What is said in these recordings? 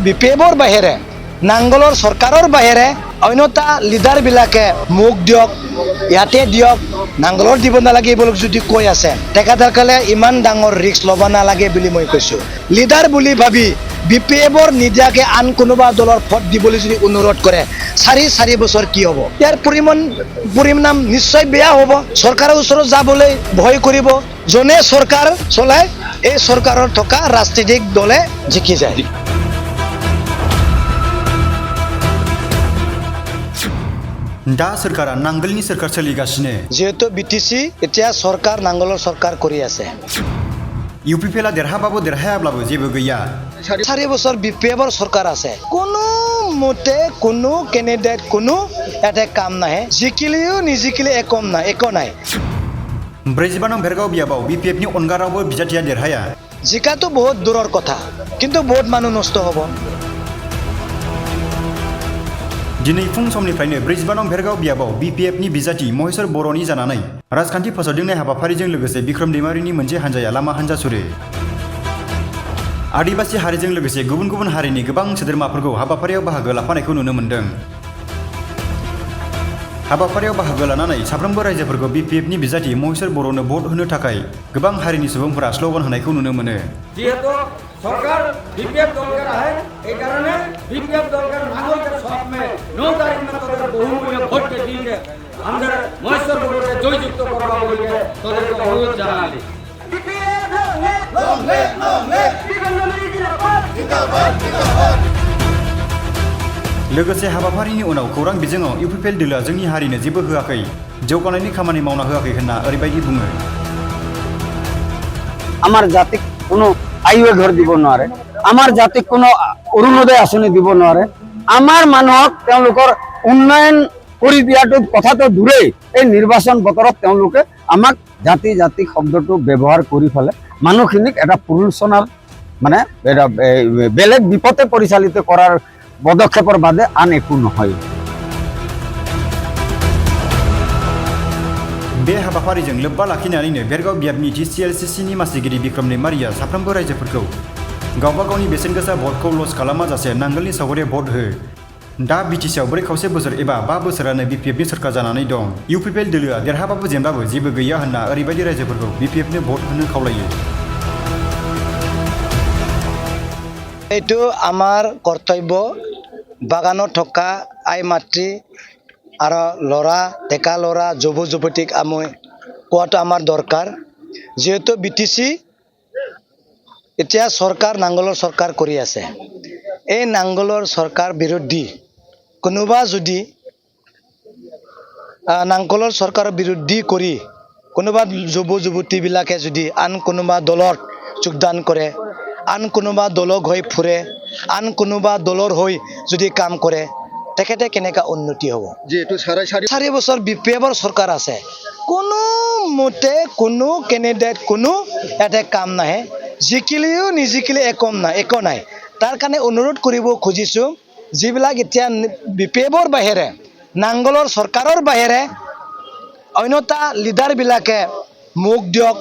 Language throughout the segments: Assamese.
বিপিএফৰ বাহিৰে নাংগলৰ চৰকাৰৰ বাহিৰে অন্যতা লিডাৰবিলাকে মোক দিয়ক ইয়াতে দিয়ক নাংগলৰ দিব নালাগে এইবিলাক যদি কৈ আছে তেখেতসকলে ইমান ডাঙৰ ৰিস্ক ল'ব নালাগে বুলি মই কৈছোঁ লিডাৰ বুলি ভাবি বিপিএফৰ নিদিয়াকে আন কোনোবা দলৰ ভোট দিবলৈ যদি অনুৰোধ কৰে 4 বছৰ কি হ'ব ইয়াৰ পৰিণাম নিশ্চয় বেয়া হ'ব চৰকাৰৰ ওচৰত যাবলৈ ভয় কৰিব যোনে চৰকাৰ চলায় এই চৰকাৰৰ থকা ৰাজনৈতিক দলে জিকি যায় दा सरकारा नांगोलनि सरकार सोलिगासिनो जेहेतु बिटिसि এতিয়া सरकार नांगोলৰ सरकार কৰি আছে ইউপিপিএল দেৰহাবাবো দেৰহায়াब्लाबो जेबो गैया 4 বছৰ বিপিএফৰ सरकार আছে কোনো মতে কোনো ক্যান্ডিডেট কোনো এটা কাম নাহে জিকিলেও নিজিকিলে একো নাই 45 नं भेरगाव बियाबाव बिपिएफनि अनगा रावबो बिजाथिया देरहाया जिकाটো বহুত দূৰৰ কথা কিন্তু বহুত মানুহ নষ্ট হ'ব दिनै फुं समनिफ्रायनो 45 नं भेरगाव बियाबाव बिपिएफनि बिजाथि महेश्वर बर'नि जानानै राजखान्थि फोसावदिंनाय हाबाफारिजों लोगोसे बिक्रम दैमारिनि मोनसे हानजाया लामा हानजा सुरो आदिबासि हारिजों लोगोसे गुबुन गुबुन हारिनि गोबां सोद्रोमाफोरखौ हाबाफारियाव बाहागो लाफानायखौ नुनो मोन्दों हाबाफारियाव बाहागो लानानै साफ्रोमबो रायजोफोरखौ बिपिएफनि बिजाथि महेश्वर बर'नो भोट होनो थाखाय गोबां हारिनि सुबुंफोरा स्लोगान होनायखौ नुनो मोनो सरकार बीपीएफ दरकार है এই কারণে बीपीएफ दरकार नांगल के साथ में 9 तारीख में तोদের बहुमूल्य ভোট के দিনে আমরা মহেশ্বর বড়কে জয়যুক্ত করবা বলে তোদেরকে অনুরোধ জানালি लोगोसे हाबाफारिनि उनाव खौरां बिजोङाव इउपिपिएल दोलोआ जोंनि हारिनो जेबो होआखै जौगानायनि खामानि मावना होआखै होनना ओरैबायदि बुङो আমাৰ জাতিক কোনো আইৱে ঘৰ দিব নোৱাৰে আমাৰ জাতিক কোনো অৰুণোদয় আঁচনি দিব নোৱাৰে আমাৰ মানুহক তেওঁলোকৰ উন্নয়ন কৰি দিয়াটো কথাটো দূৰেই এই নিৰ্বাচন বতৰত তেওঁলোকে আমাক জাতি শব্দটো ব্যৱহাৰ কৰি ফেলে মানুহখিনিক এটা প্ৰৰোচনাৰ মানে বেলেগ বিপথে পৰিচালিত কৰাৰ পদক্ষেপৰ বাদে আন একো নহয় बे हाबाफारिजों लोब्बा लाखिनानैनो बेरगाव बियाबनि टिसिएलसिसिनि मासिगिरि बिक्रम दैमारिया साफ्रोमबो रायजोफोरखौ गावबा गावनि बेसेन गोसा भटखौ लस खालामाजासे नांगोलनि सावगारियाव भट हो दा बिटिसिआव 4 बोसोर एबा 5 बोसोरानो बिपिएफनि सरकार जानानै दं इउपिपिएल दोलोआ देरहाबाबो जेनबाबो जेबो गैया होनना ओरैबायदि रायजोफोरखौ बिपिएफनो भट होनो खावलायो এইটো আমাৰ কৰ্তব্য বাগানত থকা আই মাতৃ আৰু লৰা ডেকা লৰা যুৱতীক আমি কোৱাটো আমাৰ দৰকাৰ যেহেতু বিটিসি এতিয়া চৰকাৰ নাংগলৰ চৰকাৰ কৰি আছে এই নাংগলৰ চৰকাৰ বিৰোধী কোনোবা যদি নাংগলৰ চৰকাৰৰ বিৰোধী কৰি কোনোবা যুৱতীবিলাকে যদি আন কোনোবা দলত যোগদান কৰে আন কোনোবা দলক হৈ ফুৰে আন কোনোবা দলৰ হৈ যদি কাম কৰে তেখেতে কেনেকা উন্নতি হ'ব যেটো 4 বছৰ বিপিএফৰ চৰকাৰ আছে কোনো মতে কোনো ক্যান্ডিডেট কোনো এটা কাম নাহে জিকিলেও নিজিকিলে একো নাই তাৰ কাৰণে অনুৰোধ কৰিব খুজিছো যিবিলাক এতিয়া বিপিএফৰ বাহিৰে নাংগলৰ চৰকাৰৰ বাহিৰে অন্যতা লিডাৰবিলাকে মোক দিয়ক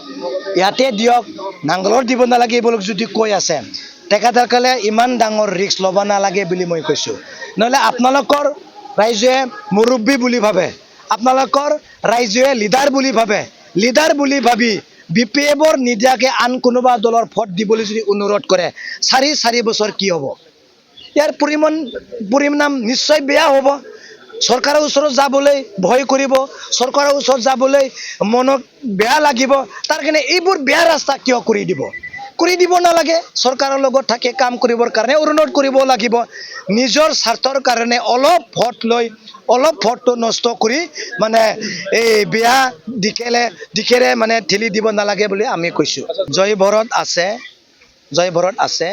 ইয়াতে দিয়ক নাংগলৰ দিব নালাগে এইবিলাক যদি কৈ আছে তেখেতসকলে ইমান ডাঙৰ ৰিস্ক ল'ব নালাগে বুলি মই কৈছোঁ নহলে আপোনালোকৰ ৰাইজে মুৰব্বী বুলি ভাবে আপোনালোকৰ ৰাইজে লিডাৰ বুলি ভাবি বিপিএফৰ নিদিয়াকে আন কোনোবা দলৰ ভোট দিবলৈ যদি অনুৰোধ কৰে 4 বছৰ কি হ'ব ইয়াৰ পৰিণাম নিশ্চয় বেয়া হ'ব চৰকাৰৰ ওচৰত যাবলৈ ভয় কৰিব চৰকাৰৰ ওচৰত যাবলৈ মনত বেয়া লাগিব তাৰ কাৰণে এইবোৰ বেয়া ৰাস্তা কিয় কৰি দিব নালাগে চৰকাৰৰ লগত থাকে কাম কৰিবৰ কাৰণে অনুৰোধ কৰিব লাগিব নিজৰ স্বাৰ্থৰ কাৰণে অলপ ভোটটো নষ্ট কৰি মানে এই বেয়া দিকেৰে মানে ঠেলি দিব নালাগে বুলি আমি কৈছোঁ জয় ভৰত আছে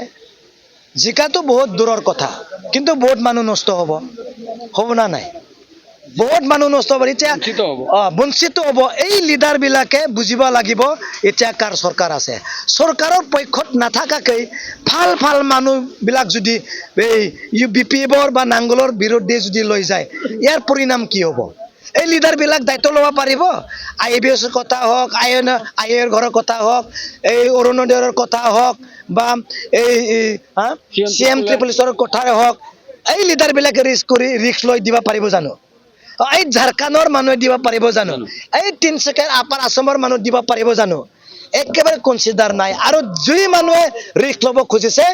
জিকাটো বহুত দূৰৰ কথা কিন্তু বহুত মানুহ নষ্ট হ'ব না নাই বহুত মানুহ নষ্ট হ'ব এতিয়া বঞ্চিত হ'ব এই লিডাৰবিলাকে বুজিব লাগিব এতিয়া কাৰ চৰকাৰ আছে চৰকাৰৰ পক্ষত নাথাকাকৈ ভাল মানুহবিলাক যদি এই বিপিএফৰ বা নাংগলৰ বিৰুদ্ধে যদি লৈ যায় ইয়াৰ পৰিণাম কি হ'ব এই লিডাৰবিলাক দায়িত্ব ল'ব পাৰিব IABS কথা হওক আইৰ ঘৰৰ কথা হওক এই অৰুণোদয়ৰ কথা হওক বা এই CM পুলিচৰ কথা হওক এই লিডাৰবিলাকে ৰিস্ক লৈ দিব পাৰিব জানো এই ঝাৰখণ্ডৰ মানুহে দিব পাৰিব জানো এই তিনচুকীয়াৰ আপাৰ আসামৰ মানুহ দিব পাৰিব জানো একেবাৰে কনচিডাৰ নাই আৰু যি মানুহে ৰিস্ক ল'ব খুজিছে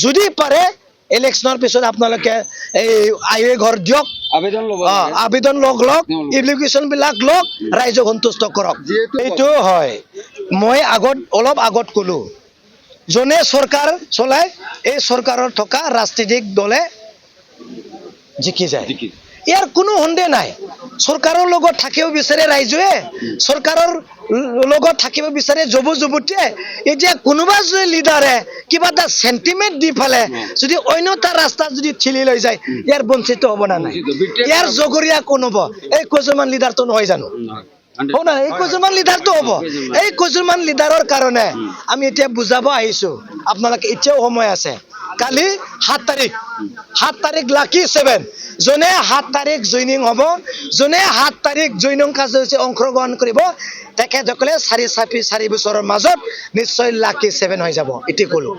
যদি পাৰে ইলেকশ্যনৰ পিছত আপোনালোকে এই আইএ ঘৰ দিয়ক আবেদন লওক এপ্লিকেশ্যন বিলাক লওক ৰাইজক সন্তুষ্ট কৰক এইটো হয় মই অলপ আগত কলো যোনে চৰকাৰ চলাই এই চৰকাৰৰ থকা ৰাজনৈতিক দলে জিকি যায় ইয়াৰ কোনো সন্দেহ নাই চৰকাৰৰ লগত থাকিব বিচাৰে ৰাইজে চৰকাৰৰ লগত থাকিব বিচাৰে যুৱতীয়ে এতিয়া কোনোবা যদি লিডাৰে কিবা এটা সেন্টিমেন্ট দি ফেলে যদি অন্যতা ৰাস্তা যদি ঠেলি লৈ যায় ইয়াৰ বঞ্চিত হ'ব না নাই ইয়াৰ জগৰীয়া কোন হ'ব এই কেইজনমান লিডাৰটো নহয় জানো এই কেইজনমান লিডাৰটো হ'ব এই কেইজনমান লিডাৰৰ কাৰণে আমি এতিয়া বুজাব আহিছো আপোনালোকে এতিয়াও সময় আছে কালি 7 তাৰিখ লাকি 7 যোনে 7 তাৰিখ জইনিং হ'ব যোনে 7 তাৰিখ জইনিং কাৰ্যসূচী অংশগ্ৰহণ কৰিব তেখেতসকলে 4 বছৰৰ মাজত নিশ্চয় লাকি 7 হৈ যাব এটি কলো